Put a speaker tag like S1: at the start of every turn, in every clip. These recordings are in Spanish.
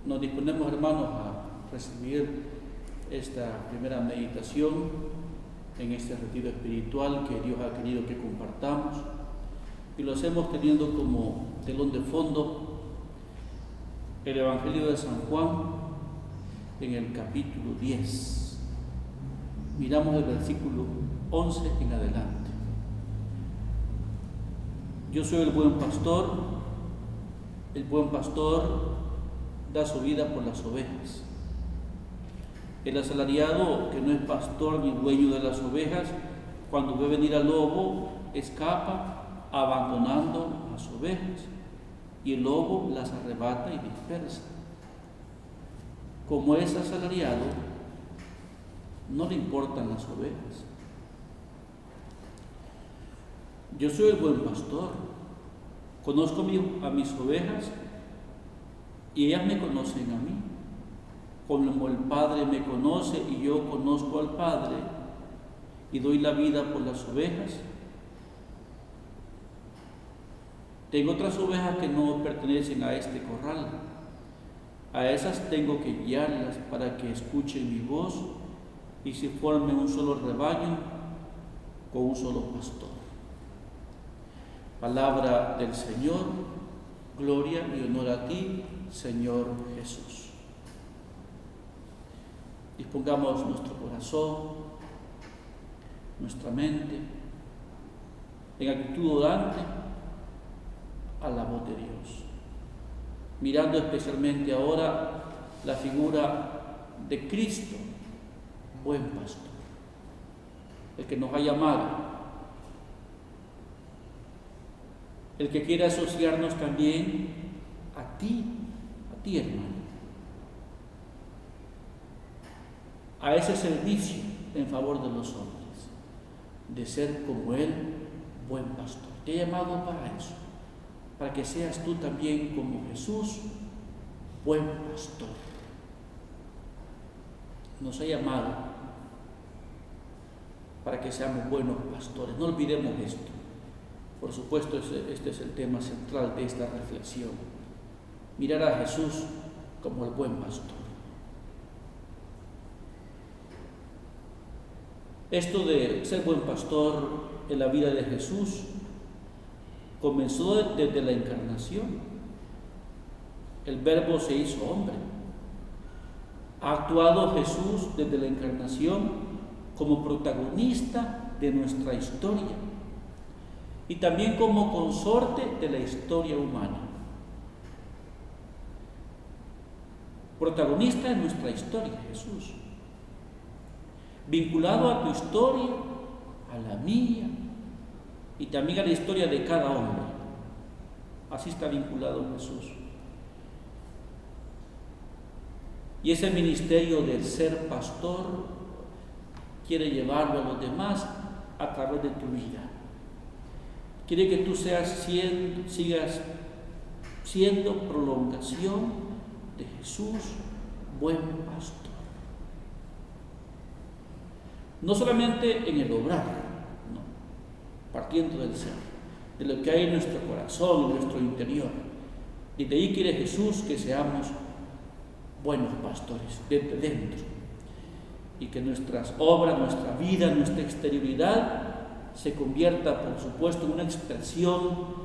S1: Nos disponemos, hermanos, a recibir esta primera meditación en este retiro espiritual que Dios ha querido que compartamos, y lo hacemos teniendo como telón de fondo el Evangelio de San Juan en el capítulo 10. Miramos el versículo 11 en adelante. Yo soy el buen pastor da su vida por las ovejas. El asalariado, que no es pastor ni dueño de las ovejas, cuando ve venir al lobo, escapa abandonando las ovejas, y el lobo las arrebata y dispersa. Como es asalariado, no le importan las ovejas. Yo soy el buen pastor, conozco a mis ovejas y ellas me conocen a mí. Como el Padre me conoce y yo conozco al Padre y doy la vida por las ovejas. Tengo otras ovejas que no pertenecen a este corral. A esas tengo que guiarlas para que escuchen mi voz y se forme un solo rebaño con un solo pastor. Palabra del Señor, gloria y honor a ti, Señor Jesús. Dispongamos nuestro corazón, nuestra mente, en actitud orante a la voz de Dios, mirando especialmente ahora la figura de Cristo, buen pastor, el que nos ha llamado, el que quiere asociarnos también a ti hermano, a ese servicio en favor de los hombres, de ser como Él, buen pastor. Te he llamado para eso, para que seas tú también como Jesús, buen pastor. Nos ha llamado para que seamos buenos pastores. No olvidemos esto. Por supuesto, este es el tema central de esta reflexión. Mirar a Jesús como el buen pastor. Esto de ser buen pastor en la vida de Jesús comenzó desde la encarnación. El Verbo se hizo hombre. Ha actuado Jesús desde la encarnación como protagonista de nuestra historia y también como consorte de la historia humana. Protagonista de nuestra historia, Jesús. Vinculado a tu historia, a la mía y también a la historia de cada hombre. Así está vinculado Jesús. Y ese ministerio del ser pastor quiere llevarlo a los demás a través de tu vida. Quiere que tú sigas siendo prolongación de Jesús, buen pastor. No solamente en el obrar, no, partiendo del ser, de lo que hay en nuestro corazón, en nuestro interior. Y de ahí quiere Jesús que seamos buenos pastores, desde dentro. Y que nuestras obras, nuestra vida, nuestra exterioridad se convierta, por supuesto, en una expresión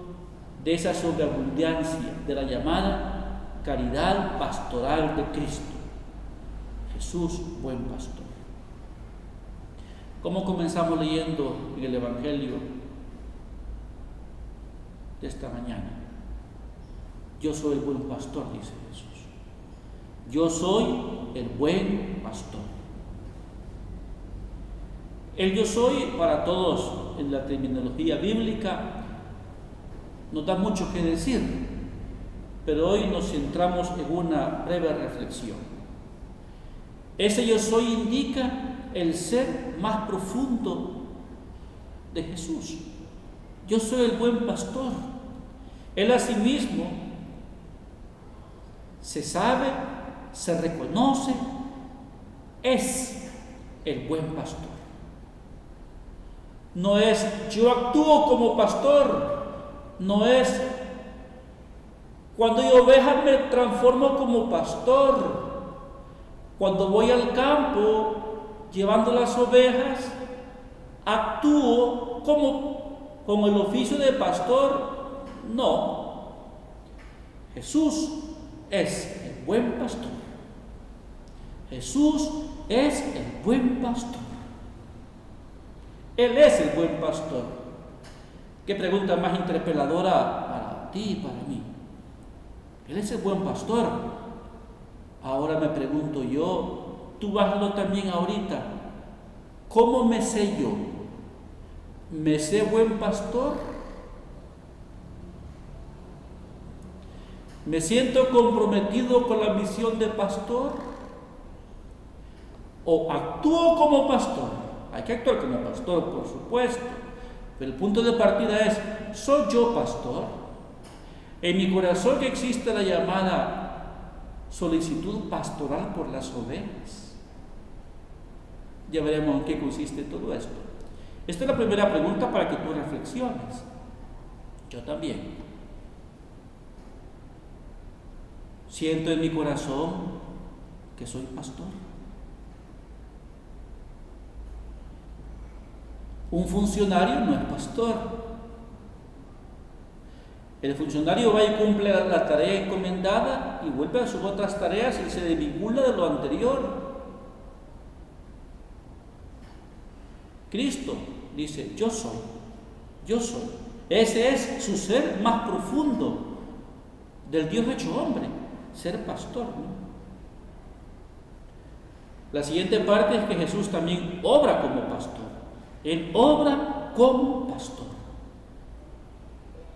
S1: de esa sobreabundancia de la llamada caridad pastoral de Cristo. Jesús, buen pastor. ¿Cómo comenzamos leyendo en el Evangelio de esta mañana? Yo soy el buen pastor, dice Jesús. Yo soy el buen pastor. El yo soy, para todos en la terminología bíblica, nos da mucho que decir, pero hoy nos centramos en una breve reflexión. Ese yo soy indica el ser más profundo de Jesús. Yo soy el buen pastor. Él a sí mismo se sabe, se reconoce, es el buen pastor. No es yo actúo como pastor, no es Cuando hay ovejas me transformo como pastor. Cuando voy al campo llevando las ovejas, actúo como el oficio de pastor. No. Jesús es el buen pastor. Jesús es el buen pastor. Él es el buen pastor. ¿Qué pregunta más interpeladora para ti y para mí? Él es el buen pastor. Ahora me pregunto yo, tú hazlo también ahorita. ¿Cómo me sé yo? ¿Me sé buen pastor? ¿Me siento comprometido con la misión de pastor? ¿O actúo como pastor? Hay que actuar como pastor, por supuesto. Pero el punto de partida es, ¿soy yo pastor? En mi corazón existe la llamada solicitud pastoral por las ovejas. Ya veremos en qué consiste todo esto. Esta es la primera pregunta para que tú reflexiones. Yo también. Siento en mi corazón que soy pastor. Un funcionario no es pastor. El funcionario va y cumple la tarea encomendada y vuelve a sus otras tareas y se desvincula de lo anterior. Cristo dice, yo soy. Ese es su ser más profundo del Dios hecho hombre, ser pastor, ¿no? La siguiente parte es que Jesús también obra como pastor. Él obra como pastor.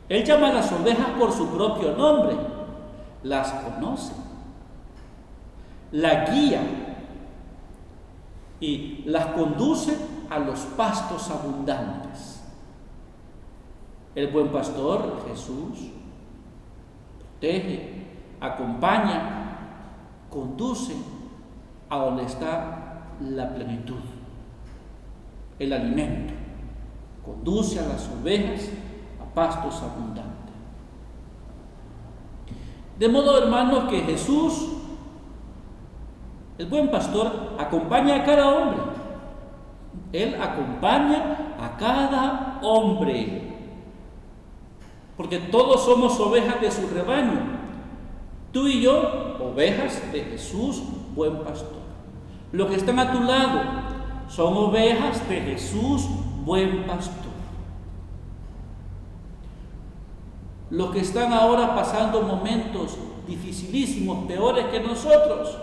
S1: Él llama a las ovejas por su propio nombre, las conoce, la guía y las conduce a los pastos abundantes. El buen pastor, Jesús, protege, acompaña, conduce a donde está la plenitud, el alimento. Conduce a las ovejas a pastos abundantes. De modo, hermanos, que Jesús, el buen pastor, acompaña a cada hombre. Él acompaña a cada hombre. Porque todos somos ovejas de su rebaño. Tú y yo, ovejas de Jesús, buen pastor. Los que están a tu lado son ovejas de Jesús, buen pastor. Los que están ahora pasando momentos dificilísimos, peores que nosotros,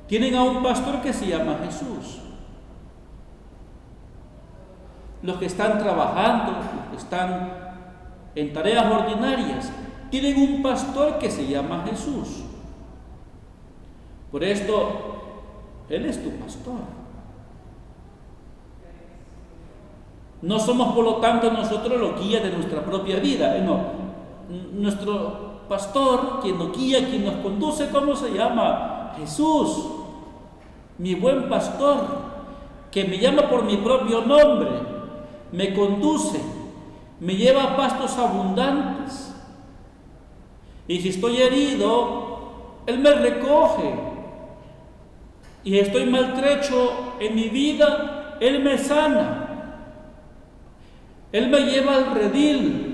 S1: tienen a un pastor que se llama Jesús. Los que están trabajando, los que están en tareas ordinarias, tienen un pastor que se llama Jesús. Por esto, Él es tu pastor. No somos, por lo tanto, nosotros los guías de nuestra propia vida. No. Nuestro pastor, quien nos guía, quien nos conduce, ¿cómo se llama? Jesús, mi buen pastor, que me llama por mi propio nombre, me conduce, me lleva a pastos abundantes. Y si estoy herido, Él me recoge. Y estoy maltrecho en mi vida, Él me sana. Él me lleva al redil.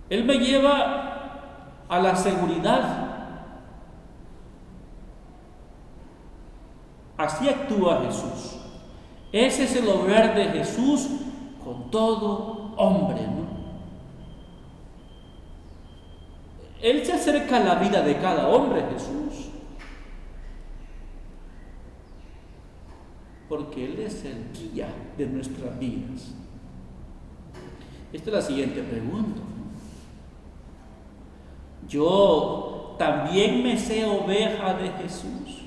S1: Él me lleva a la seguridad. Así actúa Jesús. Ese es el obrar de Jesús con todo hombre, ¿no? Él se acerca a la vida de cada hombre, Jesús. Porque Él es el guía de nuestras vidas. Esta es la siguiente pregunta. Yo también me sé oveja de Jesús.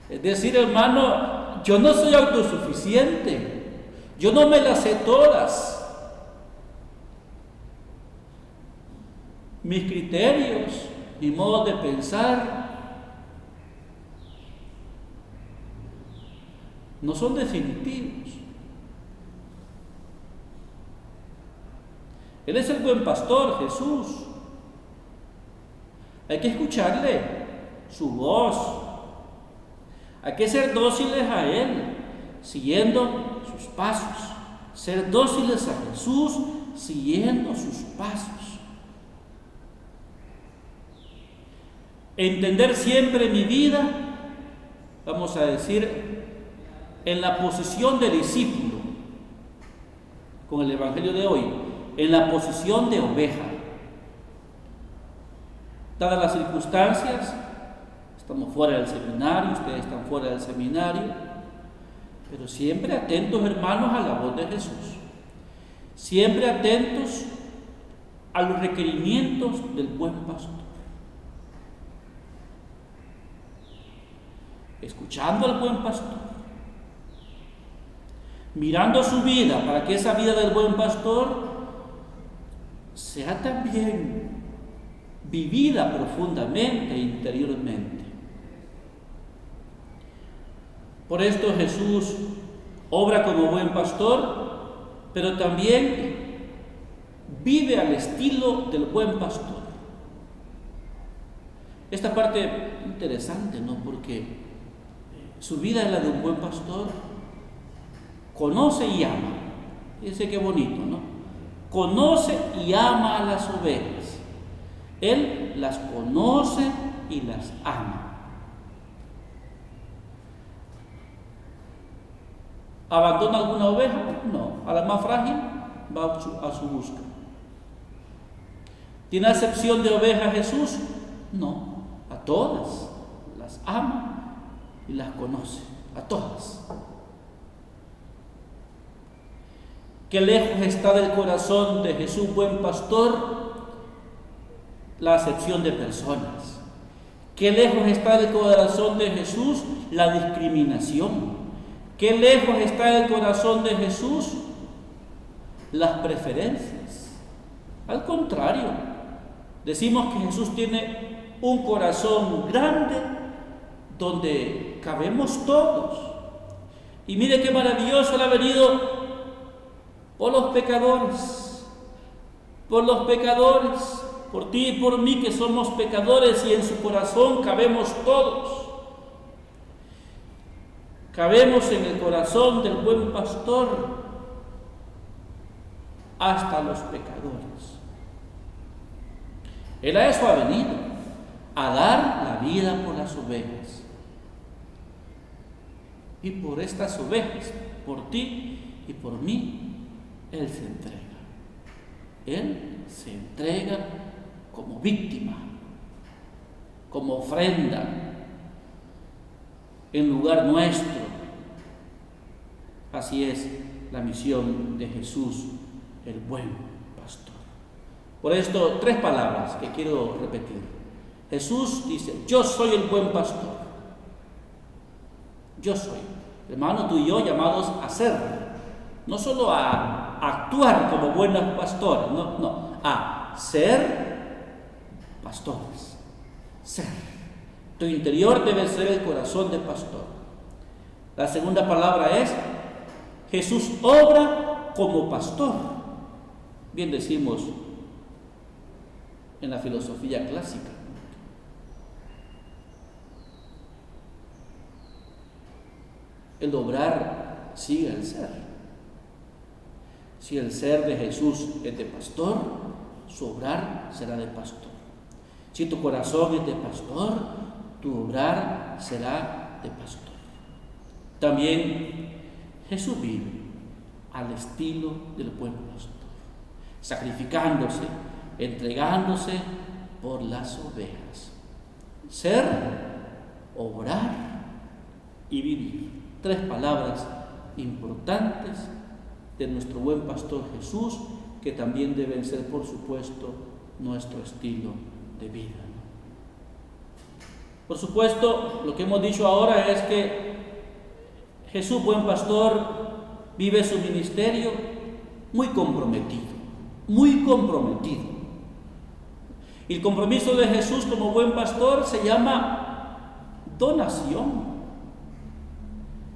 S1: Es decir, hermano, yo no soy autosuficiente. Yo no me las sé todas. Mis criterios, mi modo de pensar, no son definitivos. Él es el buen pastor, Jesús. Hay que escucharle su voz. Hay que ser dóciles a Él, siguiendo sus pasos. Ser dóciles a Jesús, siguiendo sus pasos. Entender siempre mi vida, vamos a decir, en la posición de discípulo, con el Evangelio de hoy, en la posición de oveja. Dadas las circunstancias, estamos fuera del seminario, ustedes están fuera del seminario, pero siempre atentos, hermanos, a la voz de Jesús. Siempre atentos a los requerimientos del buen pastor. Escuchando al buen pastor, mirando su vida para que esa vida del buen pastor sea también vivida profundamente, interiormente. Por esto Jesús obra como buen pastor, pero también vive al estilo del buen pastor. Esta parte interesante, ¿no? Porque su vida es la de un buen pastor. Conoce y ama. Fíjense qué bonito, ¿no? Conoce y ama a las ovejas. Él las conoce y las ama. ¿Abandona alguna oveja? No. A la más frágil va a su busca. ¿Tiene acepción de oveja Jesús? No. A todas las ama y las conoce. A todas. Qué lejos está del corazón de Jesús, buen pastor, la acepción de personas. Qué lejos está del corazón de Jesús la discriminación. Qué lejos está del corazón de Jesús las preferencias. Al contrario, decimos que Jesús tiene un corazón grande donde cabemos todos. Y mire qué maravilloso Él ha venido por los pecadores, por ti y por mí que somos pecadores, y en su corazón cabemos todos. Cabemos en el corazón del buen pastor hasta los pecadores. Él a eso ha venido, a dar la vida por las ovejas. Y por estas ovejas, por ti y por mí, Él se entrega. Él se entrega como víctima, como ofrenda, en lugar nuestro. Así es la misión de Jesús, el buen pastor. Por esto, 3 palabras que quiero repetir. Jesús dice: yo soy el buen pastor. Yo soy. Hermano, tú y yo llamados a ser, no solo a actuar como buenos pastores, no, a ser pastores. Ser. Tu interior debe ser el corazón del pastor. La segunda palabra es: Jesús obra como pastor. Bien decimos en la filosofía clásica. El obrar sigue el ser. Si el ser de Jesús es de pastor, su obrar será de pastor. Si tu corazón es de pastor, tu obrar será de pastor. También Jesús vive al estilo del buen pastor, sacrificándose, entregándose por las ovejas. Ser, obrar y vivir. 3 palabras importantes de nuestro buen pastor Jesús, que también deben ser, por supuesto, nuestro estilo de vida. Por supuesto, lo que hemos dicho ahora es que Jesús, buen pastor, vive su ministerio muy comprometido, muy comprometido. Y el compromiso de Jesús como buen pastor se llama donación.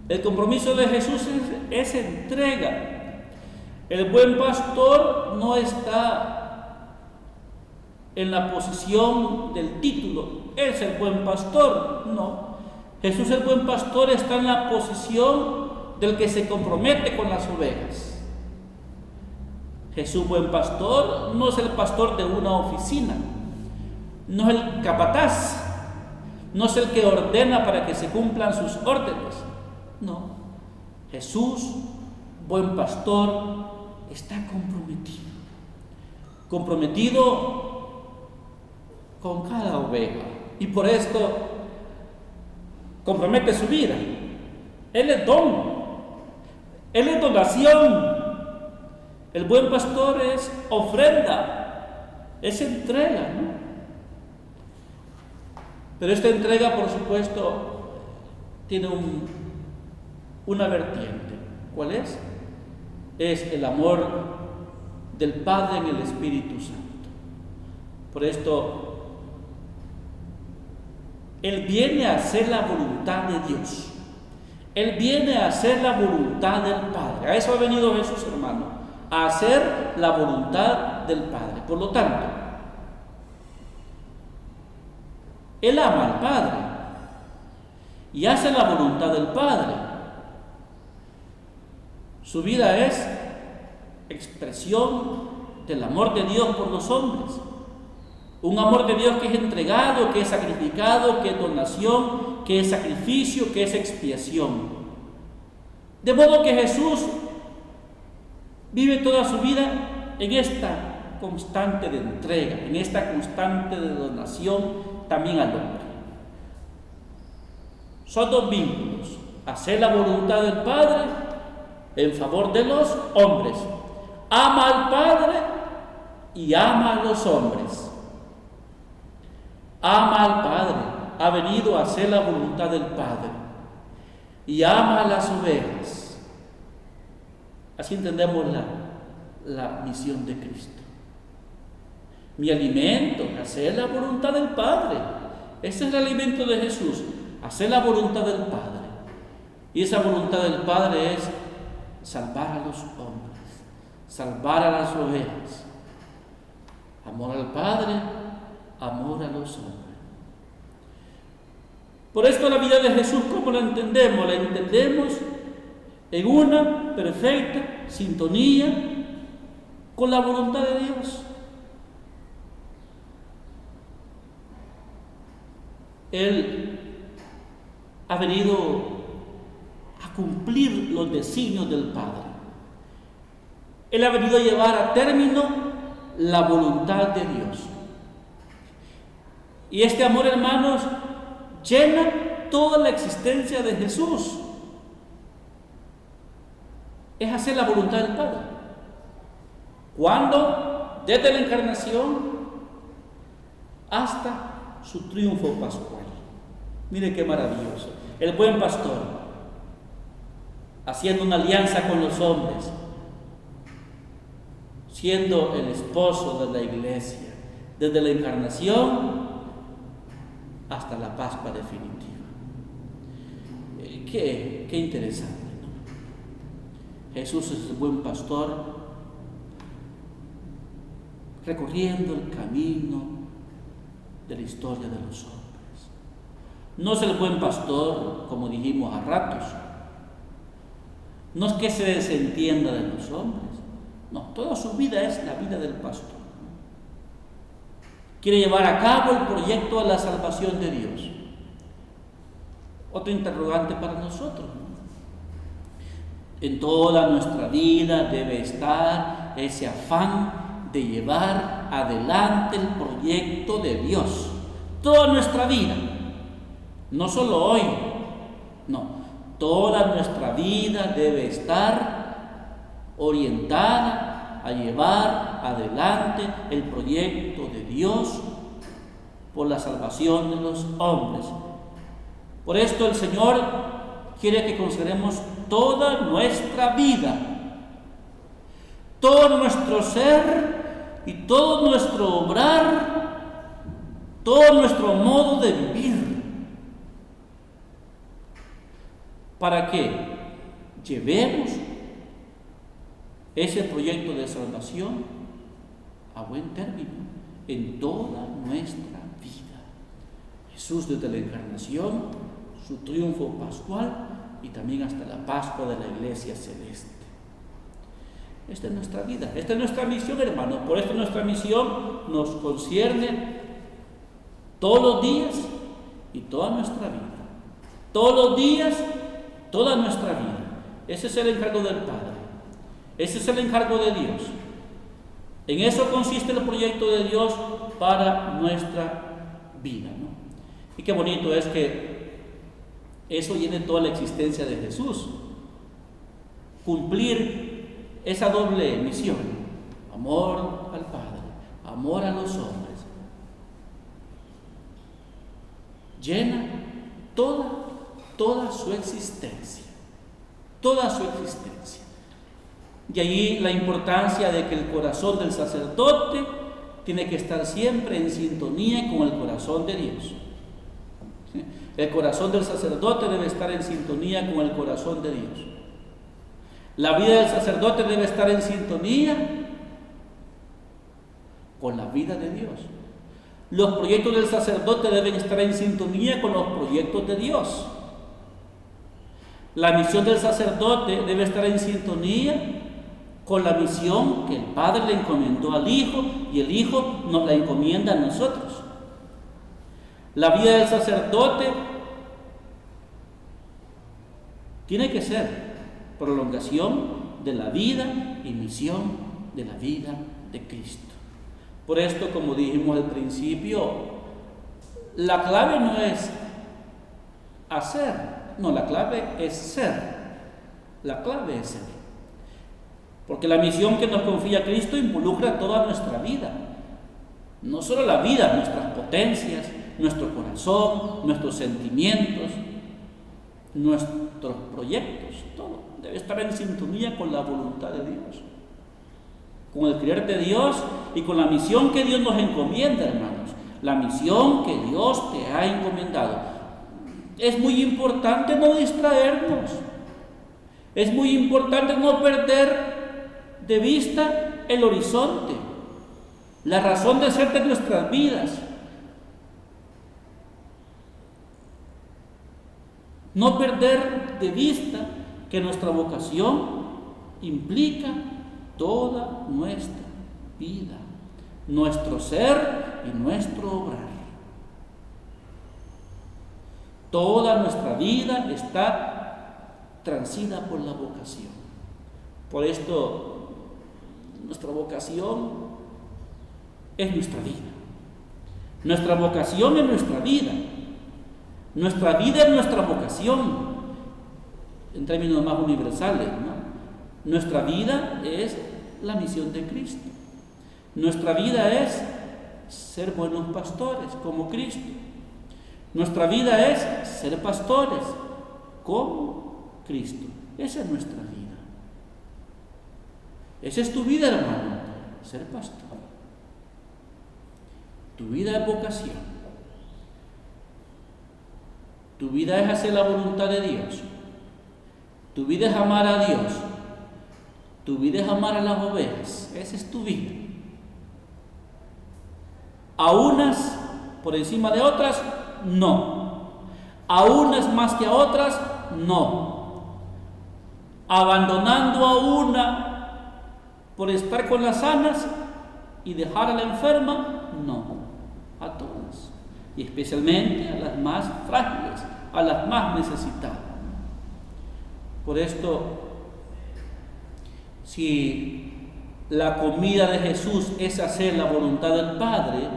S1: El compromiso de Jesús es entrega. El buen pastor no está en la posición del título, es el buen pastor. No, Jesús el buen pastor está en la posición del que se compromete con las ovejas. Jesús buen pastor no es el pastor de una oficina, no es el capataz, no es el que ordena para que se cumplan sus órdenes. No, Jesús buen pastor está comprometido con cada oveja, y por esto compromete su vida. Él es don, Él es donación. El buen pastor es ofrenda, es entrega, ¿no? Pero esta entrega, por supuesto, tiene una vertiente. ¿Cuál es? Es el amor del Padre en el Espíritu Santo. Por esto, Él viene a hacer la voluntad de Dios. Él viene a hacer la voluntad del Padre. A eso ha venido Jesús, hermano, a hacer la voluntad del Padre. Por lo tanto, Él ama al Padre y hace la voluntad del Padre. Su vida es expresión del amor de Dios por los hombres. Un amor de Dios que es entregado, que es sacrificado, que es donación, que es sacrificio, que es expiación. De modo que Jesús vive toda su vida en esta constante de entrega, en esta constante de donación también al hombre. Son dos vínculos: hacer la voluntad del Padre en favor de los hombres. Ama al Padre y ama a los hombres. Ama al Padre, ha venido a hacer la voluntad del Padre, y ama a las ovejas. Así entendemos la misión de Cristo. Mi alimento, hacer la voluntad del Padre. Ese es el alimento de Jesús, hacer la voluntad del Padre. Y esa voluntad del Padre es salvar a los hombres, salvar a las ovejas. Amor al Padre, amor a los hombres. Por esto la vida de Jesús, ¿cómo la entendemos? La entendemos en una perfecta sintonía con la voluntad de Dios. Él ha venido a cumplir los designios del Padre. Él ha venido a llevar a término la voluntad de Dios. Y este amor, hermanos, llena toda la existencia de Jesús. Es hacer la voluntad del Padre. ¿Cuándo? Desde la encarnación hasta su triunfo pascual. Mire qué maravilloso. El buen pastor, haciendo una alianza con los hombres, siendo el esposo de la iglesia, desde la encarnación hasta la Pascua definitiva. Qué interesante, ¿no? Jesús es el buen pastor, recorriendo el camino de la historia de los hombres. No es el buen pastor, como dijimos a ratos, no es que se desentienda de los hombres, no, toda su vida es la vida del pastor. Quiere llevar a cabo el proyecto de la salvación de Dios. Otro interrogante para nosotros, ¿no? En toda nuestra vida debe estar ese afán de llevar adelante el proyecto de Dios. Toda nuestra vida, no solo hoy, no, toda nuestra vida debe estar orientada a llevar adelante el proyecto de Dios por la salvación de los hombres. Por esto el Señor quiere que consideremos toda nuestra vida, todo nuestro ser y todo nuestro obrar, todo nuestro modo de vivir, para que llevemos ese proyecto de salvación a buen término en toda nuestra vida. Jesús desde la encarnación, su triunfo pascual y también hasta la Pascua de la Iglesia Celeste. Esta es nuestra vida, esta es nuestra misión, hermanos. Por esto nuestra misión nos concierne todos los días y toda nuestra vida. Todos los días, toda nuestra vida. Ese es el encargo del Padre. Ese es el encargo de Dios. En eso consiste el proyecto de Dios para nuestra vida, ¿no? Y qué bonito es que eso llene toda la existencia de Jesús. Cumplir esa doble misión: amor al Padre, amor a los hombres. Llena toda su existencia. Toda su existencia. Y allí la importancia de que el corazón del sacerdote tiene que estar siempre en sintonía con el corazón de Dios. ¿Sí? El corazón del sacerdote debe estar en sintonía con el corazón de Dios. La vida del sacerdote debe estar en sintonía con la vida de Dios. Los proyectos del sacerdote deben estar en sintonía con los proyectos de Dios. La misión del sacerdote debe estar en sintonía con la misión que el Padre le encomendó al Hijo y el Hijo nos la encomienda a nosotros. La vida del sacerdote tiene que ser prolongación de la vida y misión de la vida de Cristo. Por esto, como dijimos al principio, la clave no es hacer, no, la clave es ser. La clave es ser. Porque la misión que nos confía Cristo involucra toda nuestra vida. No solo la vida, nuestras potencias, nuestro corazón, nuestros sentimientos, nuestros proyectos, todo debe estar en sintonía con la voluntad de Dios, con el querer de Dios y con la misión que Dios nos encomienda, hermanos. La misión que Dios te ha encomendado. Es muy importante no distraernos. Es muy importante no perder de vista el horizonte, la razón de ser de nuestras vidas. No perder de vista que nuestra vocación implica toda nuestra vida, nuestro ser y nuestro obrar. Toda nuestra vida está transida por la vocación. Por esto, nuestra vocación es nuestra vida. Nuestra vocación es nuestra vida. Nuestra vida es nuestra vocación, en términos más universales, ¿no? Nuestra vida es la misión de Cristo. Nuestra vida es ser buenos pastores, como Cristo. Nuestra vida es ser pastores, como Cristo. Esa es nuestra vida. Esa es tu vida, hermano, ser pastor. Tu vida es vocación. Tu vida es hacer la voluntad de Dios. Tu vida es amar a Dios. Tu vida es amar a las ovejas. Esa es tu vida. A unas por encima de otras, no. A unas más que a otras, no. Abandonando a una por estar con las sanas y dejar a la enferma, no. A todas. Y especialmente a las más frágiles, a las más necesitadas. Por esto, si la comida de Jesús es hacer la voluntad del Padre,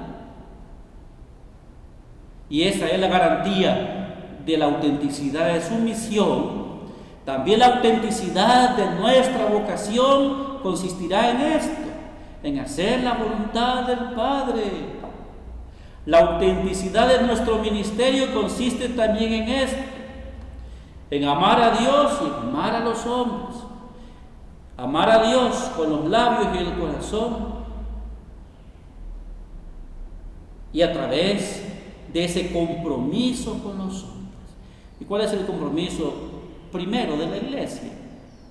S1: y esa es la garantía de la autenticidad de su misión, también la autenticidad de nuestra vocación consistirá en esto, en hacer la voluntad del Padre. La autenticidad de nuestro ministerio consiste también en esto, en amar a Dios y amar a los hombres. Amar a Dios con los labios y el corazón, y a través de ese compromiso con los hombres. ¿Y cuál es el compromiso primero de la iglesia?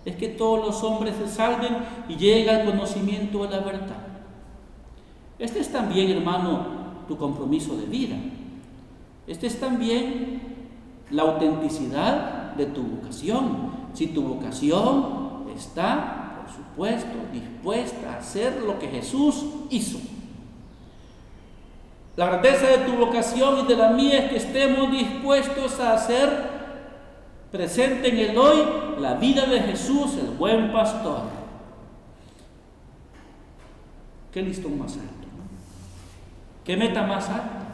S1: Es que todos los hombres se salven y lleguen al conocimiento de la verdad. Este es también, hermano, tu compromiso de vida. Este es también la autenticidad de tu vocación. Si tu vocación está, por supuesto, dispuesta a hacer lo que Jesús hizo. La grandeza de tu vocación y de la mía es que estemos dispuestos a hacer presente en el hoy la vida de Jesús, el buen pastor. ¿Qué listón más alto, ¿no? ¿Qué meta más alta?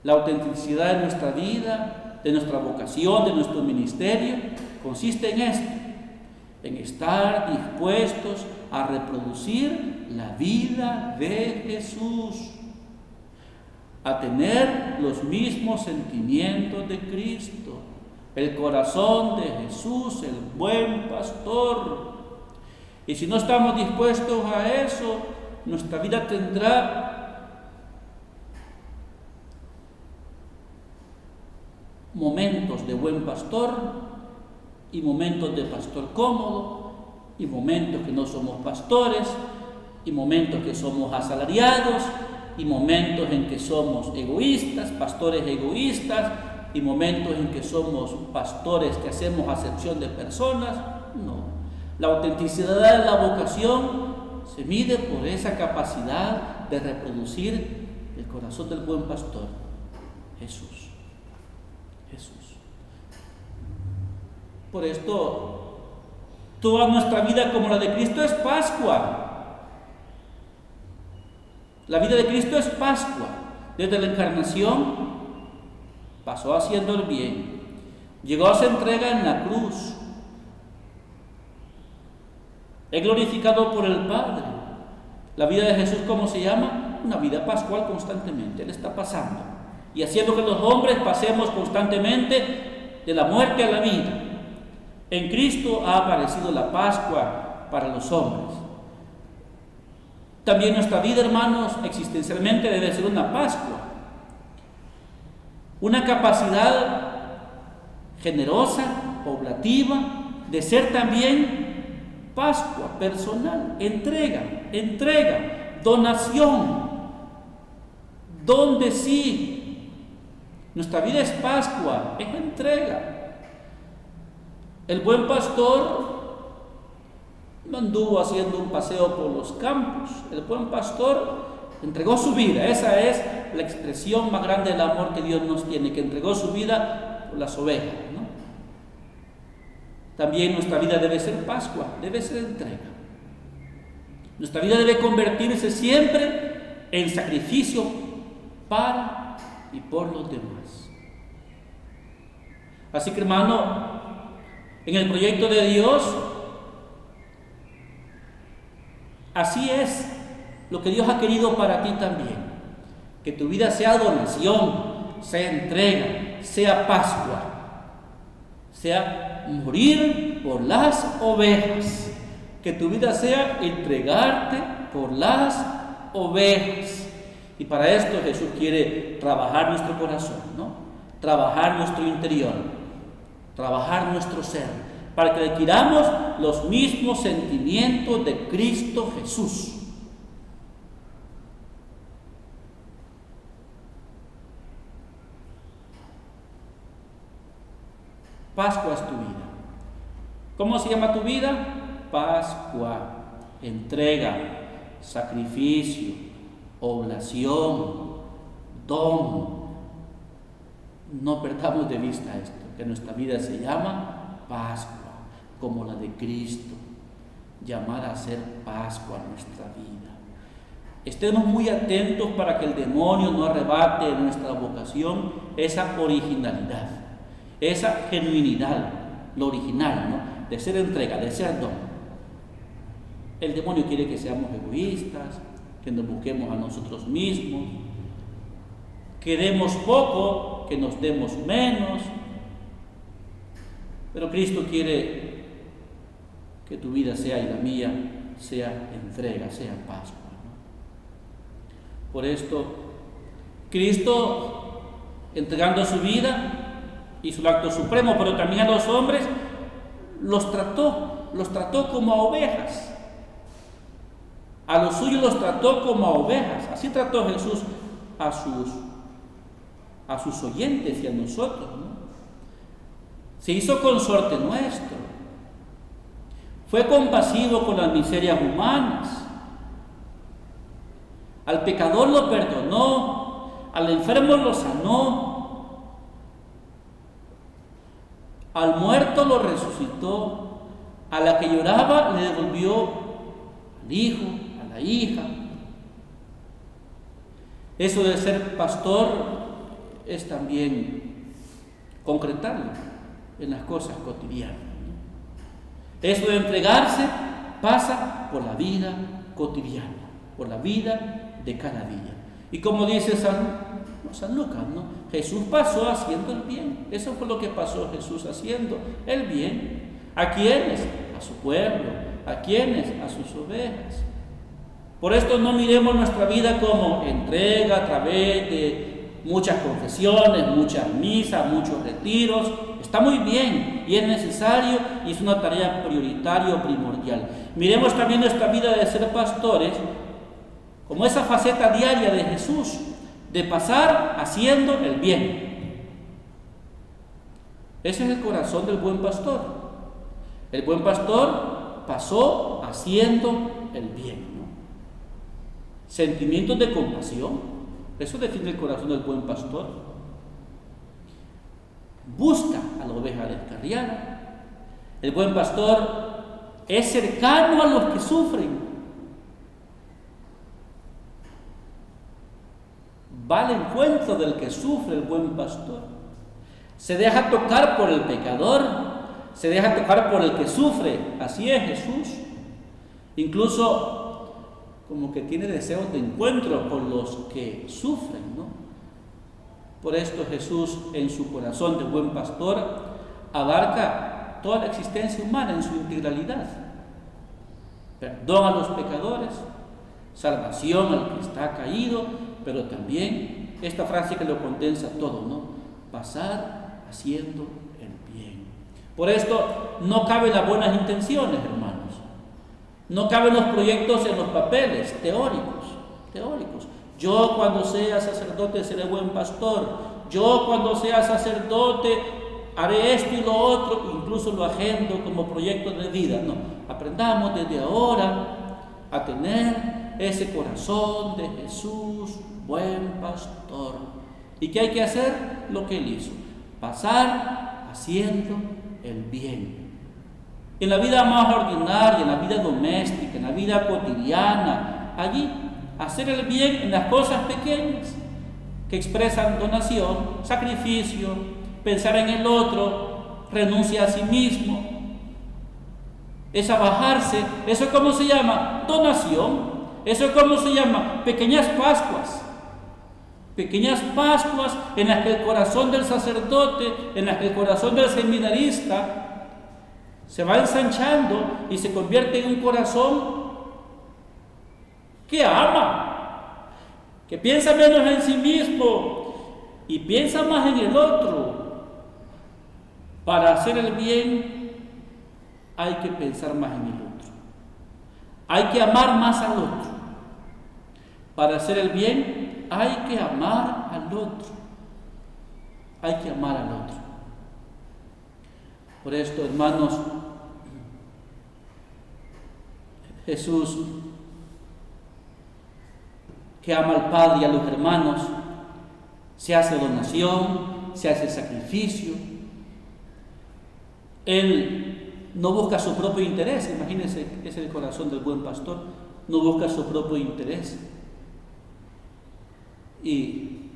S1: La autenticidad de nuestra vida, de nuestra vocación, de nuestro ministerio, consiste en esto, en estar dispuestos a reproducir la vida de Jesús, a tener los mismos sentimientos de Cristo, el corazón de Jesús, el buen pastor. Y si no estamos dispuestos a eso, nuestra vida tendrá momentos de buen pastor y momentos de pastor cómodo, y momentos que no somos pastores, y momentos que somos asalariados, y momentos en que somos egoístas, pastores egoístas, y momentos en que somos pastores que hacemos acepción de personas. No. La autenticidad de la vocación se mide por esa capacidad de reproducir el corazón del buen pastor, Jesús. Jesús. Por esto, toda nuestra vida como la de Cristo es Pascua. La vida de Cristo es Pascua. Desde la encarnación pasó haciendo el bien, llegó a su entrega en la cruz, es glorificado por el Padre. La vida de Jesús, ¿cómo se llama? Una vida pascual constantemente. Él está pasando y haciendo que los hombres pasemos constantemente de la muerte a la vida. En Cristo ha aparecido la Pascua para los hombres. También nuestra vida, hermanos, existencialmente debe ser una Pascua. Una capacidad generosa, oblativa, de ser también Pascua personal, entrega, donación, donde sí. Nuestra vida es Pascua, es entrega. El buen pastor no anduvo haciendo un paseo por los campos. El buen pastor entregó su vida. Esa es la expresión más grande del amor que Dios nos tiene, que entregó su vida por las ovejas, ¿no? También nuestra vida debe ser Pascua, debe ser entrega. Nuestra vida debe convertirse siempre en sacrificio para y por los demás. Así que, hermano, en el proyecto de Dios, así es lo que Dios ha querido para ti también. Que tu vida sea donación, sea entrega, sea Pascua, sea morir por las ovejas. Que tu vida sea entregarte por las ovejas. Y para esto Jesús quiere trabajar nuestro corazón, ¿no? Trabajar nuestro interior, trabajar nuestro ser, para que adquiramos los mismos sentimientos de Cristo Jesús. Pascua es tu vida. ¿Cómo se llama tu vida? Pascua, entrega, sacrificio, oblación, don. No perdamos de vista esto, que nuestra vida se llama Pascua, como la de Cristo, llamada a ser Pascua nuestra vida. Estemos muy atentos para que el demonio no arrebate de nuestra vocación esa originalidad, esa genuinidad, lo original, ¿no? De ser entrega, de ser don. El demonio quiere que seamos egoístas, que nos busquemos a nosotros mismos, que demos poco, que nos demos menos. Pero Cristo quiere que tu vida sea y la mía sea entrega, sea Pascua, ¿no? Por esto, Cristo, entregando su vida, hizo el acto supremo, pero también a los hombres los trató como a ovejas. A los suyos los trató como a ovejas. Así trató Jesús a sus oyentes y a nosotros, ¿no? Se hizo consorte nuestro. Fue compasivo con las miserias humanas. Al pecador lo perdonó, al enfermo lo sanó, al muerto lo resucitó, a la que lloraba le devolvió al hijo, a la hija. Eso de ser pastor es también concretarlo en las cosas cotidianas, ¿no? Eso de entregarse pasa por la vida cotidiana, por la vida de cada día. Y como dice San Lucas, ¿no? Jesús pasó haciendo el bien. Eso fue lo que pasó Jesús haciendo el bien. ¿A quiénes? A su pueblo. ¿A quiénes? A sus ovejas. Por esto no miremos nuestra vida como entrega a través de muchas confesiones, muchas misas, muchos retiros. Está muy bien y es necesario y es una tarea prioritaria o primordial. Miremos también nuestra vida de ser pastores como esa faceta diaria de Jesús, de pasar haciendo el bien. Ese es el corazón del buen pastor. El buen pastor pasó haciendo el bien, ¿no? Sentimientos de compasión, eso define el corazón del buen pastor. Busca a la oveja descarriada. El buen pastor es cercano a los que sufren. Va al encuentro del que sufre el buen pastor. Se deja tocar por el pecador, se deja tocar por el que sufre. Así es Jesús. Incluso como que tiene deseos de encuentro con los que sufren, ¿no? Por esto Jesús, en su corazón de buen pastor, abarca toda la existencia humana en su integralidad. Perdón a los pecadores, salvación al que está caído, pero también esta frase que lo condensa todo, ¿no? Pasar haciendo el bien. Por esto no caben las buenas intenciones, hermanos. No caben los proyectos en los papeles teóricos. Yo cuando sea sacerdote seré buen pastor. Yo cuando sea sacerdote haré esto y lo otro, incluso lo agendo como proyecto de vida. No, aprendamos desde ahora a tener ese corazón de Jesús, buen pastor. ¿Y qué hay que hacer? Lo que Él hizo, pasar haciendo el bien. En la vida más ordinaria, en la vida doméstica, en la vida cotidiana, allí hacer el bien en las cosas pequeñas que expresan donación, sacrificio, pensar en el otro, renuncia a sí mismo. Es abajarse. ¿Eso cómo se llama? Donación. ¿Eso cómo se llama? Pequeñas Pascuas. Pequeñas Pascuas en las que el corazón del sacerdote, en las que el corazón del seminarista se va ensanchando y se convierte en un corazón que ama, que piensa menos en sí mismo y piensa más en el otro. Para hacer el bien hay que pensar más en el otro. Hay que amar más al otro. Para hacer el bien hay que amar al otro. Hay que amar al otro. Por esto, hermanos, Jesús, que ama al Padre y a los hermanos, se hace donación, se hace sacrificio. Él no busca su propio interés. Imagínense, es el corazón del buen pastor. No busca su propio interés. Y,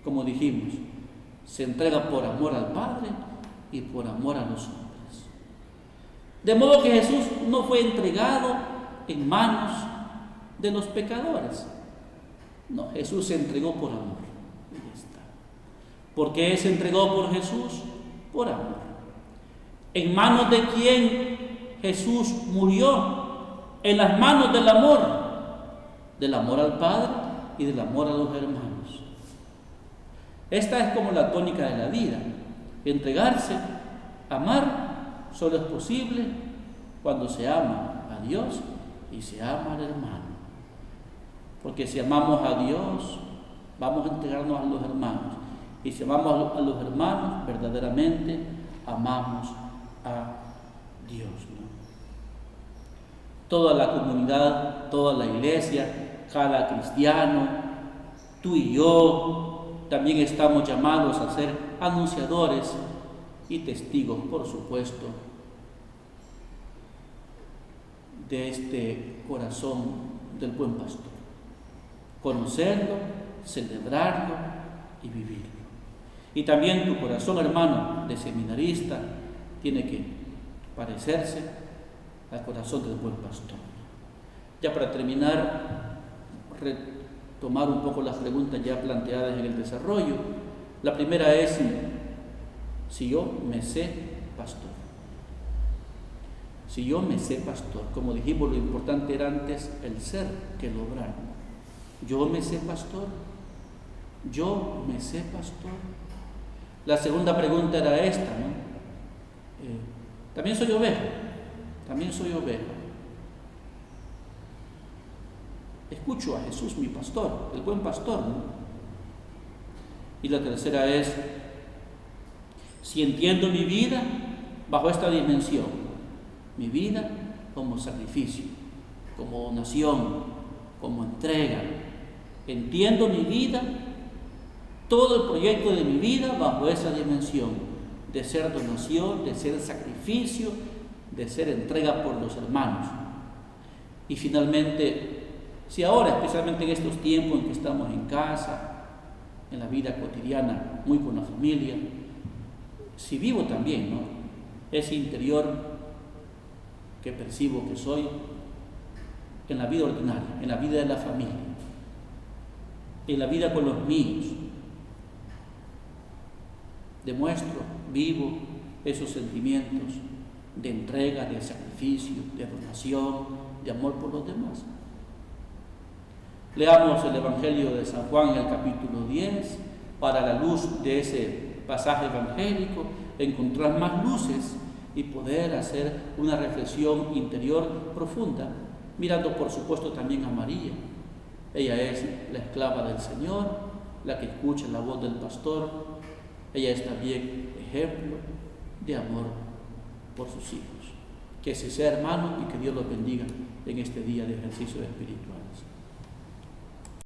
S1: como dijimos, se entrega por amor al Padre y por amor a los hombres. De modo que Jesús no fue entregado en manos de los pecadores. No, Jesús se entregó por amor. Y ya está. ¿Por qué se entregó por Jesús? Por amor. ¿En manos de quién Jesús murió? En las manos del amor al Padre y del amor a los hermanos. Esta es como la tónica de la vida. Entregarse, amar, solo es posible cuando se ama a Dios y se ama al hermano. Porque si amamos a Dios, vamos a entregarnos a los hermanos. Y si amamos a los hermanos, verdaderamente amamos a Dios, ¿no? Toda la comunidad, toda la iglesia, cada cristiano, tú y yo, también estamos llamados a ser anunciadores y testigos, por supuesto, de este corazón del buen pastor. Conocerlo, celebrarlo y vivirlo. Y también tu corazón, hermano, de seminarista, tiene que parecerse al corazón del buen pastor. Ya para terminar, retomar un poco las preguntas ya planteadas en el desarrollo. La primera es si yo me sé pastor. Si yo me sé pastor, como dijimos, lo importante era antes el ser que el obrar. Yo me sé pastor. Yo me sé pastor. La segunda pregunta era esta, ¿no? También soy oveja. También soy oveja. Escucho a Jesús, mi pastor, el buen pastor, ¿no? Y la tercera es, si entiendo mi vida bajo esta dimensión, mi vida como sacrificio, como donación, como entrega. Entiendo mi vida, todo el proyecto de mi vida bajo esa dimensión de ser donación, de ser sacrificio, de ser entrega por los hermanos. Y finalmente, si ahora, especialmente en estos tiempos en que estamos en casa, en la vida cotidiana, muy con la familia, si vivo también, ¿no?, ese interior que percibo que soy en la vida ordinaria, en la vida de la familia, en la vida con los míos, demuestro, vivo esos sentimientos de entrega, de sacrificio, de donación, de amor por los demás. Leamos el Evangelio de San Juan en el capítulo 10, para la luz de ese pasaje evangélico, encontrar más luces y poder hacer una reflexión interior profunda, mirando por supuesto también a María. Ella es la esclava del Señor, la que escucha la voz del pastor. Ella es también ejemplo de amor por sus hijos. Que ese sea, hermano, y que Dios los bendiga en este día de ejercicio espiritual.